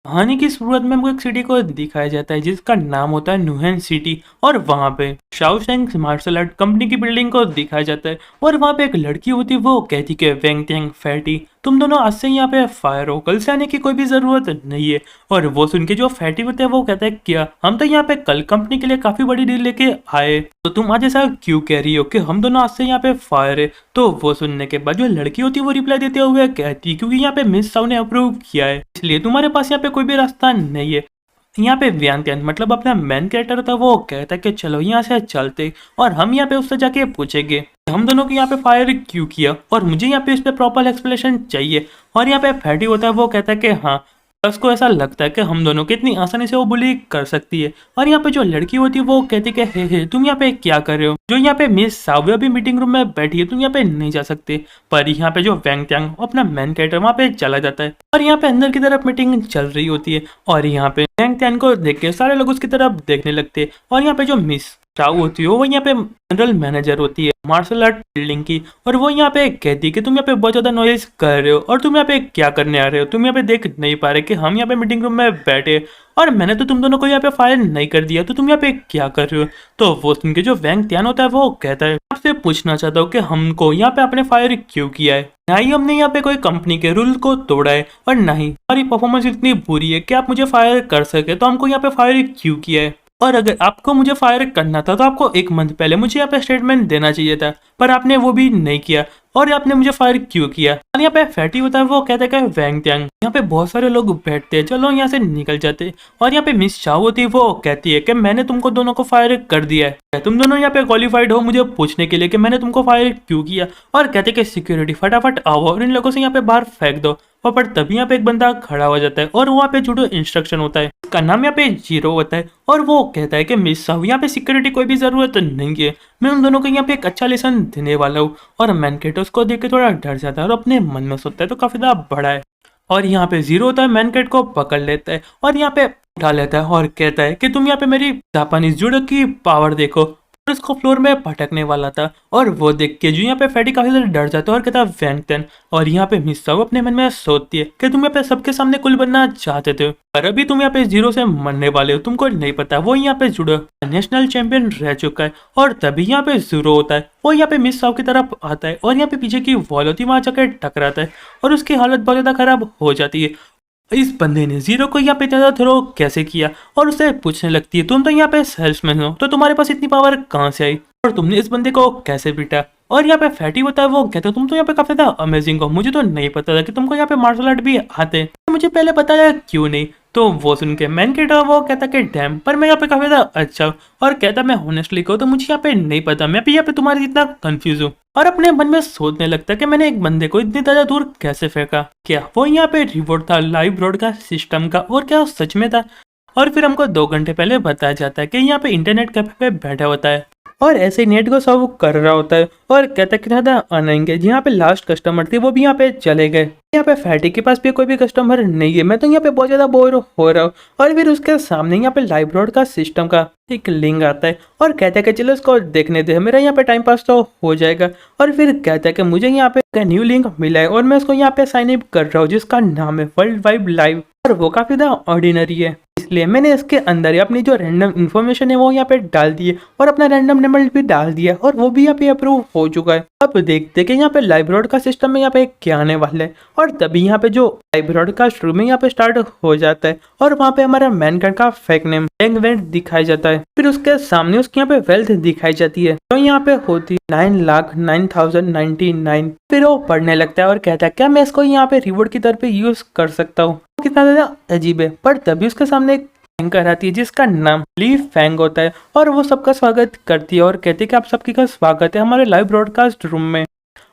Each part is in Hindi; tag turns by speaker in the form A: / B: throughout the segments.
A: कहानी की शुरुआत में हमको एक सिटी को दिखाया जाता है जिसका नाम होता है नुहेन सिटी। और वहाँ पे शाओशैंग मार्शल आर्ट कंपनी की बिल्डिंग को दिखाया जाता है। और वहाँ पे एक लड़की होती है, वो कहती कि वेंग टेंग फैटी, तुम दोनों आज से यहाँ पे फायर हो, कल से आने की कोई भी जरूरत नहीं है। और वो सुन के जो फैटी होता है वो कहता है क्या हम तो यहाँ पे कल कंपनी के लिए काफी बड़ी डील लेके आए, तो तुम आज ऐसा क्यों कह रही हो कि हम दोनों आज से यहाँ पे फायर है। तो वो सुनने के बाद जो लड़की होती है वो रिप्लाई देते हुए कहती क्योंकि यहाँ पे मिस साउ ने अप्रूव किया है, इसलिए तुम्हारे पास यहाँ पे कोई भी रास्ता नहीं है। यहाँ पे व्यांत्यान मतलब अपना मेन कैरेक्टर था, वो कहता है कि चलो यहाँ से चलते और हम यहाँ पे उससे जाके पूछेंगे कि हम दोनों को यहाँ पे फायर क्यों किया, और मुझे यहाँ पे इस पे प्रॉपर एक्सप्लेनेशन चाहिए। और यहाँ पे फैटी होता है, वो कहता है कि हाँ, उसको ऐसा लगता है कि हम दोनों को इतनी आसानी से वो बुली कर सकती है। और यहाँ पे जो लड़की होती है वो कहती है कि हे तुम यहाँ पे क्या कर रहे हो, जो यहाँ पे मिस साव्या भी मीटिंग रूम में बैठी है, तुम यहाँ पे नहीं जा सकते। पर यहाँ पे जो वैंग टैंग अपना मेन कैरेक्टर वहाँ पे चला जाता है और यहाँ पे अंदर की तरफ मीटिंग चल रही होती है। और यहाँ पे वैंग टैंग को देख के सारे लोग उसकी तरफ देखने लगते हैं। और यहाँ पे जो मिस चाऊ होती है वो यहाँ पे जनरल मैनेजर होती है मार्शल आर्ट बिल्डिंग की, और वो यहाँ पे कहती है कि तुम यहाँ पे बहुत ज्यादा नॉइज कर रहे हो और तुम यहाँ पे क्या करने आ रहे हो, तुम यहाँ पे देख नहीं पा रहे कि हम यहाँ पे मीटिंग रूम में बैठे और मैंने तो तुम दोनों को यहाँ पे फायर नहीं कर दिया, तो तुम यहाँ पे क्या कर रहे हो। तो वो सुन के जो वैंग त्यान होता है वो कहता है आपसे पूछना चाहता हूँ कि हमको यहाँ पे आपने फायर क्यों किया है, ना ही हमने यहाँ पे कोई कंपनी के रूल को तोड़ा है और ना ही हमारी परफॉर्मेंस इतनी बुरी है कि आप मुझे फायर कर सके, तो हमको यहाँ पे फायर क्यों किया है। और अगर आपको मुझे फायर करना था तो आपको एक मंथ पहले मुझे यहाँ पे स्टेटमेंट देना चाहिए था, पर आपने वो भी नहीं किया और आपने मुझे फायर क्यों किया। और यहाँ पे फैटी होता है, वो कहता है कि वैंग त्यांग यहाँ पे बहुत सारे लोग बैठते हैं, चलो यहाँ से निकल जाते। और यहाँ पे मिस चाओ होती है, वो कहती है कि मैंने तुमको दोनों को फायर कर दिया है, तुम दोनों यहाँ पे क्वालिफाइड हो मुझे पूछने के लिए कि मैंने तुमको फायर क्यों किया। और कहते कि सिक्योरिटी फटाफट आओ और इन लोगों से यहाँ पे बाहर फेंक दो। और पर तभी यहाँ पे एक बंदा खड़ा हो जाता है और वहाँ पे जुड़ो इंस्ट्रक्शन होता है, उसका नाम यहाँ पे जीरो होता है। और वो कहता है कि मिस साहू यहाँ पे सिक्योरिटी कोई भी जरूरत नहीं है, मैं उन दोनों को यहाँ पे एक अच्छा लेसन देने वाला हूँ। और मैन केट उसको देख के थोड़ा डर जाता है और अपने मन में सोचता है तो काफी ज्यादा बड़ा है। और यहाँ पे जीरो होता है, मैन केट को पकड़ लेता है और यहाँ पे उठा लेता है और कहता है कि तुम यहाँ पे मेरी जापानीज जुडो की पावर देखो, और उसको फ्लोर में पटकने वाला था। और वो देख के जो यहाँ पे फैटी काफी ज्यादा डर जाता है और कहता है वैंग टेन। और यहाँ पे मिस साहू अपने मन में सोचती है कि तुम यहाँ पे सबके सामने कुल बनना चाहते थे, पर अभी तुम यहाँ पे जीरो से मरने वाले हो, तुमको नहीं पता वो यहाँ पे जुड़ो नेशनल चैंपियन रह चुका है। और तभी यहाँ पे जीरो होता है, वो यहाँ पे मिस साहू की तरफ आता है और यहाँ पे पीछे की वॉल होती है वहां जाकर टकराता है और उसकी हालत बहुत ज्यादा खराब हो जाती है। इस बंदे ने जीरो को यहाँ पे ज्यादा थ्रो कैसे किया और उससे पूछने लगती है तुम तो यहाँ पे सेल्समैन हो, तो तुम्हारे पास इतनी पावर कहाँ से आई और तुमने इस बंदे को कैसे पीटा। और यहाँ पे फैटी होता है, वो कहता है तुम तो यहाँ पे काफी ज्यादा अमेजिंग हो, मुझे तो नहीं पता था कि तुमको यहाँ पे मार्शल आर्ट भी आते हैं, मुझे पहले बताया क्यों नहीं। तो वो सुन के मैन केटा वो कहता कि डैम, पर मैं यहाँ पे काफी ज्यादा अच्छा हूँ। और कहता मैं ऑनेस्टली कहूँ तो मुझे यहाँ पे नहीं पता, मैं भी यहाँ पे तुम्हारे जितना कंफ्यूज हूँ। और अपने मन में सोचने लगता है कि मैंने एक बंदे को इतनी ज्यादा दूर कैसे फेंका, क्या वो यहाँ पे रिवॉर्ड था लाइव ब्रॉडकास्ट सिस्टम का और क्या वो सच में था। और फिर हमको 2 घंटे पहले बताया जाता है कि यहाँ पे इंटरनेट कैफे पे बैठा होता है और ऐसे नेट को सर्व कर रहा होता है और कहता है कि ज्यादा आनेंगे, यहाँ पे लास्ट कस्टमर थे वो भी यहाँ पे चले गए, यहाँ पे फैटी के पास भी कोई भी कस्टमर नहीं है, मैं तो यहाँ पे बहुत ज्यादा बोर हो रहा हूँ। और फिर उसके सामने यहाँ पे लाइव ब्रॉडकास्ट सिस्टम का एक लिंक आता है और कहता है कि चलो इसको देखने दे, मेरा यहाँ पे टाइम पास तो हो जाएगा। और फिर कहता है कि मुझे यहाँ पे एक न्यू लिंक मिला है और मैं उसको यहाँ पे साइन अप कर रहा हूँ जिसका नाम है वर्ल्ड वाइड लाइव, और वो काफी ज्यादा ऑर्डिनरी है, इसलिए मैंने इसके अंदर अपनी जो रैंडम इन्फॉर्मेशन है वो यहाँ पे डाल दी है और अपना रैंडम नंबर भी डाल दिया और वो भी यहाँ पे अप्रूव हो चुका है। अब देखते कि यहाँ पे लाइव ब्रॉडकास्ट सिस्टम में यहाँ पे क्या आने वाला है। और तभी यहाँ पे जो लाइव ब्रॉडकास्ट रूम है यहाँ पे स्टार्ट हो जाता है और वहाँ पे हमारा मैन कार्ड का फेक नेम वेंट दिखाई जाता है। फिर उसके सामने उसकी यहाँ पे वेल्थ दिखाई जाती है, तो यहाँ पे होती 9,09,099। फिर वो पढ़ने लगता है और कहता है क्या मैं इसको यहाँ पे रिवॉर्ड की तरफ पे यूज कर सकता हूँ, कितना ज्यादा अजीब है। पर तभी उसके सामने एक एंकर आती है जिसका नाम ली फैंग होता है और वो सबका स्वागत करती है और कहती है कि आप सबकी का स्वागत है हमारे लाइव ब्रॉडकास्ट रूम में।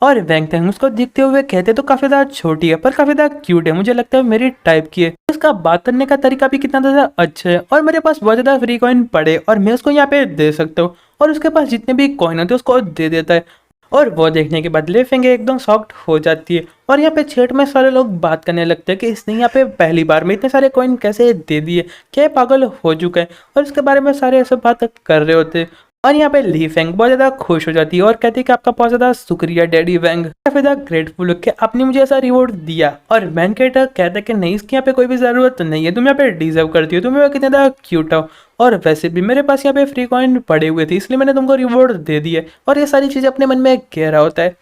A: और वैंग टैंग उसको देखते हुए कहते तो काफी ज्यादा छोटी है पर काफी ज्यादा क्यूट है, मुझे लगता है मेरी टाइप की है, उसका बात करने का तरीका भी कितना ज्यादा अच्छा है और मेरे पास बहुत ज्यादा फ्री कॉइन पड़े और मैं उसको यहाँ पे दे सकता हूँ। और उसके पास जितने भी कॉइन होते हैं उसको दे देता है और वो देखने के बाद ले फेंगे एकदम शॉक्ड हो जाती है। और यहाँ पे चैट में सारे लोग बात करने लगते हैं कि इसने यहाँ पे पहली बार में इतने सारे कॉइन कैसे दे दिए, क्या पागल हो चुका है, और इसके बारे में सारे ऐसे बात कर रहे होते। और यहाँ पे ली फेंग बहुत ज्यादा खुश हो जाती है और कहती है कि आपका बहुत ज्यादा शुक्रिया डैडी वेंग, काफी ज्यादा ग्रेटफुल कि आपने मुझे ऐसा रिवॉर्ड दिया। और मैन कैरेक्टर कहता है कि नहीं, इसकी यहाँ पे कोई भी जरूरत नहीं है, तुम यहाँ पे डिजर्व करती हो, तुम यहाँ पे कितना ज्यादा क्यूट हो, और वैसे भी मेरे पास यहाँ पे फ्री कॉइन पड़े हुए थे इसलिए मैंने तुमको रिवॉर्ड दे दिया। और ये सारी चीजें अपने मन में कह रहा होता है।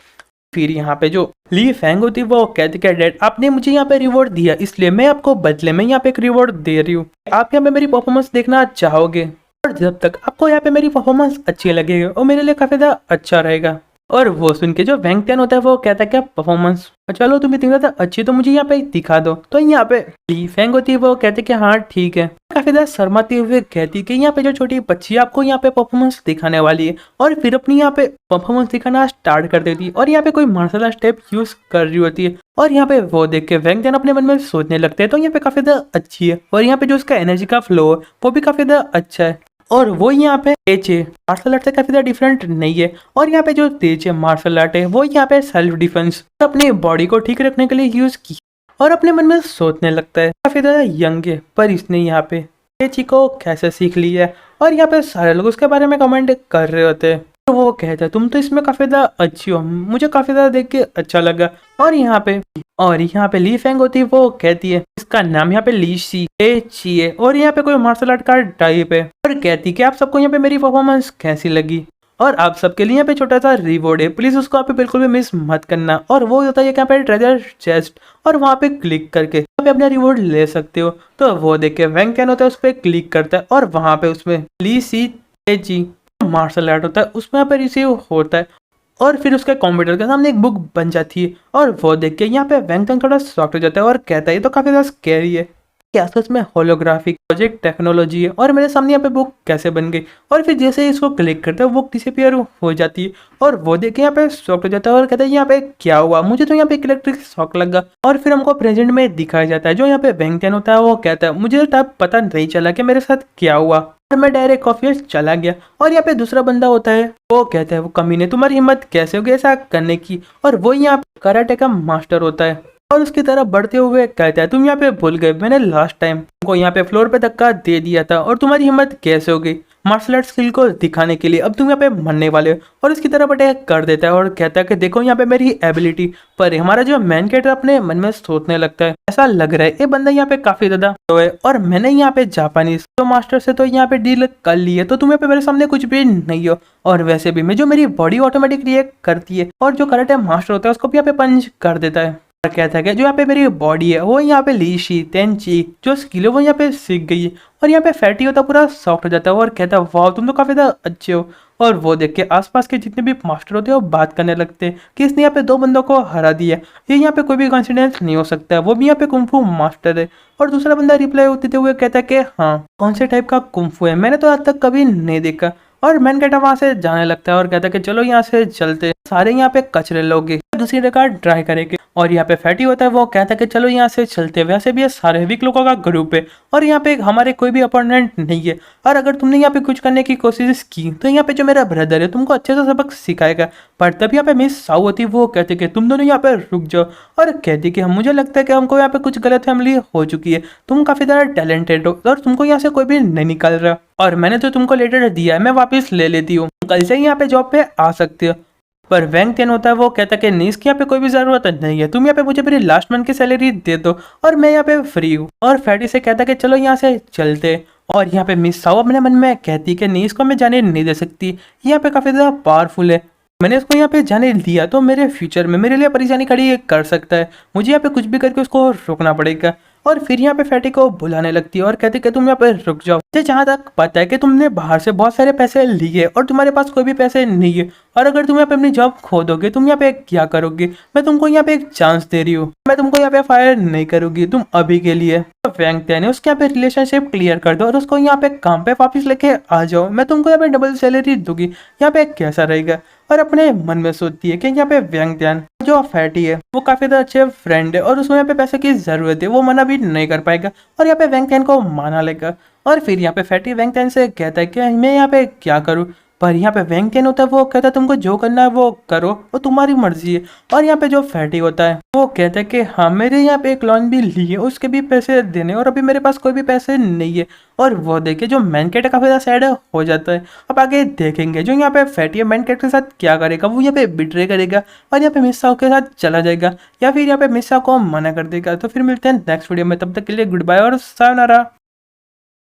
A: फिर यहाँ पे जो ली फेंग होती है वो कहती है डैड आपने मुझे यहाँ पे रिवॉर्ड दिया इसलिए मैं आपको बदले में यहाँ पे एक रिवॉर्ड दे रही हूँ, आप यहाँ पे मेरी परफॉर्मेंस देखना चाहोगे, और जब तक आपको यहाँ पे मेरी परफॉर्मेंस अच्छी लगेगी और मेरे लिए काफी ज्यादा अच्छा रहेगा। और वो सुन के जो वेंग त्यान होता है वो कहता है क्या परफॉर्मेंस, चलो तुम इतनी ज्यादा अच्छी तो मुझे यहाँ पे दिखा दो। तो यहाँ पे ली फेंग होती है वो कहते कि हाँ ठीक है, काफी ज्यादा शर्माते हुए कहती कि यहाँ पे जो छोटी बच्ची आपको यहाँ पे परफॉर्मेंस दिखाने वाली है, और फिर अपनी यहाँ पे परफॉर्मेंस दिखाना स्टार्ट कर देती है और यहाँ पे कोई मार्शल आर्ट स्टेप यूज कर रही होती है। और यहाँ पे वो देख के वेंग त्यान अपने मन में सोचने लगते हैं तो यहाँ पे काफी ज्यादा अच्छी है, और यहाँ पे जो उसका एनर्जी का फ्लो है वो भी काफी ज्यादा अच्छा है। और वो यहाँ पे तेज है, मार्शल आर्ट से काफी ज्यादा डिफरेंट नहीं है। और यहाँ पे जो तेज है मार्शल आर्ट है वो यहाँ पे सेल्फ डिफेंस अपनी बॉडी को ठीक रखने के लिए यूज की, और अपने मन में सोचने लगता है काफी ज्यादा यंग है पर इसने यहाँ पे तेजी को कैसे सीख लिया है। और यहाँ पे सारे लोग उसके बारे में कमेंट कर रहे होते हैं, तो वो कहता है तुम तो इसमें काफी ज्यादा अच्छी हो, मुझे काफी ज्यादा देख के अच्छा लगा। और यहाँ पे ली फेंग होती है वो कहती है इसका नाम यहाँ पे ली शी ची है, और यहाँ पे कोई मार्शल आर्ट का टाइप है, और कहती है कि आप सबको यहाँ पे मेरी परफॉर्मेंस कैसी लगी, और आप सबके लिए यहाँ पे छोटा सा रिवॉर्ड है, प्लीज उसको आप बिल्कुल भी मिस मत करना। और वो होता है यहाँ पे ट्रेजर चेस्ट, और वहाँ पे क्लिक करके आप अपना रिवॉर्ड ले सकते हो। तो वो देख के वेंग कैन होता है उस पर क्लिक करता है, और वहाँ पे उसमें ली सी जी मार्शल आर्ट होता है उसमें यहाँ पे रिसीव होता है, और फिर उसके कंप्यूटर के सामने एक बुक बन जाती है। और वो देख के यहाँ पे वेंग टंग थोड़ा शॉक्ड हो जाता है और कहता है ये तो काफी ज्यादा स्कैरी है, क्या सच में होलोग्राफिक प्रोजेक्ट टेक्नोलॉजी है, और मेरे सामने यहाँ पे बुक कैसे बन गई। और फिर जैसे ही इसको क्लिक करते हैं बुक डिसअपीयर हो जाती है, और वो देख के यहाँ पे शॉक्ड हो जाता है और कहता है यहाँ पे क्या हुआ, मुझे तो यहाँ पे इलेक्ट्रिक शॉक लगा। और फिर हमको प्रेजेंट में दिखाया जाता है जो यहाँ पे वेंग टैन होता है वो कहता है मुझे तो पता नहीं चला कि मेरे साथ क्या हुआ, और मैं डायरेक्ट ऑफिस चला गया। और यहाँ पे दूसरा बंदा होता है वो कहता है वो कमीने तुम्हारी हिम्मत कैसे होगी ऐसा करने की, और वो यहाँ पे कराटे का मास्टर होता है, और उसकी तरफ बढ़ते हुए कहता है तुम यहाँ पे भूल गए मैंने लास्ट टाइम तुमको यहाँ पे फ्लोर पे धक्का दे दिया था, और तुम्हारी हिम्मत कैसे हो गई मार्शल आर्ट स्किल को दिखाने के लिए, अब तुम यहाँ पे मरने वाले हो। और उसकी तरफ अटैक कर देता है और कहता है कि देखो यहाँ पे मेरी एबिलिटी, पर हमारा जो मैन कैरेक्टर अपने मन में सोचने लगता है ऐसा लग रहा है ये बंदा यहाँ पे काफी ज्यादा तो है, और मैंने यहाँ पे जापानीज तो मास्टर से तो यहाँ पे डील कर ली है, तो तुम्हें पे मेरे सामने कुछ भी नहीं हो। और वैसे भी मैं जो मेरी बॉडी ऑटोमेटिक रिएक्ट करती है, और जो कराटे मास्टर होता है उसको भी यहाँ पे पंच कर देता है, और कहता है कि जो यहाँ पे मेरी बॉडी है वो यहाँ पे ली शी तेंची जो स्किल है वो यहाँ पे सीख गई है। और यहाँ पे फैटी होता पूरा सॉफ्ट हो जाता है और कहता है वाह तुम तो काफी ज्यादा अच्छे हो। और वो देख के आसपास के जितने भी मास्टर होते हैं वो बात करने लगते हैं कि इसने यहाँ पे 2 बंदों को हरा दिया, ये यहाँ पे कोई भी कॉन्फिडेंस नहीं हो सकता है, वो भी यहाँ पे कुंफू मास्टर है। और दूसरा बंदा रिप्लाई देते हुए कहता है कि हाँ कौन से टाइप का कुंफू है, मैंने तो आज तक कभी नहीं देखा। और मैन कहता वहां से जाने लगता है और कहता है कि चलो यहाँ से चलते, सारे यहाँ पे कचरे लोग दूसरी जगह ट्राई करेंगे। और यहाँ पे फैटी होता है वो कहता है कि चलो यहाँ से चलते, वैसे भी ये सारे वीक लोगों का ग्रुप है और यहाँ पे हमारे कोई भी अपोनेंट नहीं है, और अगर तुमने यहाँ पे कुछ करने की कोशिश की तो यहाँ पे जो मेरा ब्रदर है तुमको अच्छे से सबक सिखाएगा। पर तभी यहाँ पे मिस साउ होती वो कहते कि तुम दोनों यहाँ पे रुक जाओ, और कहती कि हम मुझे लगता है कि हमको यहाँ पे कुछ गलत फैमिली हो चुकी है, तुम काफी ज्यादा टैलेंटेड हो और तुमको यहाँ से कोई भी नहीं निकाल रहा, और मैंने तो तुमको लेटर दिया है मैं वापस ले लेती हूँ, कल से ही यहाँ पे जॉब पे आ सकती हो। पर वेंग तेन होता है वो कहता है कि नहीं इसकी यहाँ पे कोई भी जरूरत नहीं है, तुम यहाँ पे मुझे मेरी लास्ट मंथ की सैलरी दे दो और मैं यहाँ पे फ्री हूँ। और फैटी से कहता है कि चलो यहाँ से चलते, और यहाँ पे मिस साउ अपने मन में कहती कि नहीं इसको मैं जाने नहीं दे सकती, यहाँ पे काफी ज्यादा पावरफुल है, मैंने इसको यहाँ पे जाने दिया तो मेरे फ्यूचर में मेरे लिए परेशानी खड़ी कर सकता है, मुझे यहाँ पे कुछ भी करके उसको रोकना पड़ेगा। और फिर यहाँ पे फैटी को बुलाने लगती है और कहती कि तुम यहाँ पे रुक जाओ, मुझे जहाँ तक पता है कि तुमने बाहर से बहुत सारे पैसे लिए और तुम्हारे पास कोई भी पैसे नहीं है, और अगर तुम यहाँ पे अपनी जॉब खो दोगे तुम यहाँ पे क्या करोगे, मैं तुमको यहाँ पे एक चांस दे रही हूँ, मैं तुमको यहाँ पे फायर नहीं करूंगी तुम अभी के लिए। तो वेंग तेन उसके यहाँ पे रिलेशनशिप क्लियर कर दो और उसको यहाँ पे काम पे वापस लेके आ जाओ, मैं तुमको यहाँ पे डबल सैलरी दूंगी, यहाँ पे कैसा रहेगा। और अपने मन में सोचती है कि यहाँ पे वेंग तेन जो फैटी है वो काफी ज्यादा अच्छे फ्रेंड है और उसको यहाँ पे पैसे की जरूरत है, वो मना भी नहीं कर पाएगा और यहाँ पे वेंग तेन को माना लेगा। और फिर यहाँ पे फैटी वेंग तेन से कहता है कि मैं यहाँ पे क्या करूँ, पर यहाँ पे वेंकटेन होता है वो कहता है तुमको जो करना है वो करो, वो तुम्हारी मर्जी है। और यहाँ पे जो फैटी होता है वो कहता है कि हाँ मैंने यहाँ पे एक लोन भी ली है, उसके भी पैसे देने और अभी मेरे पास कोई भी पैसे नहीं है। और वो देखिए जो मैन कैट काफी ज्यादा सैड हो जाता है। अब आगे देखेंगे जो यहाँ पे फैटी है मैन कैट के साथ क्या करेगा, वो यहाँ पे बिट्रे करेगा और यहाँ पे मिस्सा के साथ चला जाएगा या फिर यहाँ पे मिस्सा को मना कर देगा। तो फिर मिलते हैं नेक्स्ट वीडियो में, तब तक के लिए गुड बाय और सायोनारा।